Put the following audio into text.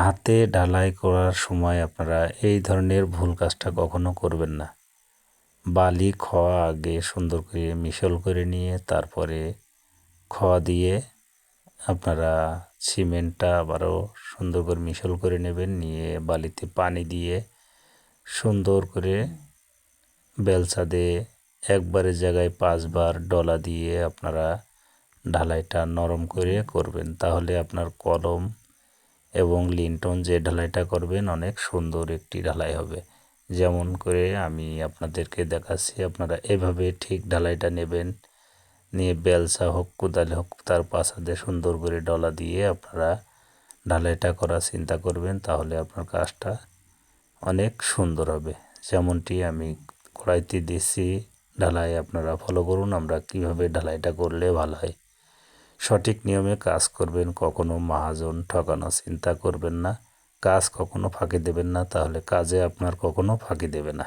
হাতে ঢালাই করার সময় আপনারা এই ধরনের ভুল কাজটা কখনো করবেন না। বালি খোয়া আগে সুন্দর করে মিশল করে নিয়ে তারপরে খোয়া দিয়ে আপনারা সিমেন্টটা আবারও সুন্দর করে মিশল করে নেবেন, নিয়ে বালিতে পানি দিয়ে সুন্দর করে বেলচা দিয়ে একবারের জায়গায় 5 বার ডলা দিয়ে আপনারা ঢালাইটা নরম করে করবেন। তাহলে আপনার কলম এবং লিন্টন যে ঢালাইটা করবেন অনেক সুন্দর একটি ঢালাই হবে। যেমন করে আমি আপনাদেরকে দেখাচ্ছি, আপনারা এভাবে ঠিক ঢালাইটা নেবেন, নিয়ে বেলচা হোক কোদাল হোক তার পাশাতে সুন্দর করে ডলা দিয়ে আপনারা ঢালাইটা করার চিন্তা করবেন। তাহলে আপনার কাজটা অনেক সুন্দর হবে। যেমনটি আমি কড়াইতে দিচ্ছি ঢালাই, আপনারা ফলো করুন আমরা কিভাবে ঢালাইটা করলে ভালো হয়। সঠিক নিয়মে কাজ করবেন, কখনো মহাজন ঠকানো চিন্তা করবেন না, কাজ কখনো ফাঁকি দেবেন না, তাহলে কাজে আপনার কখনো ফাঁকি দেবে না।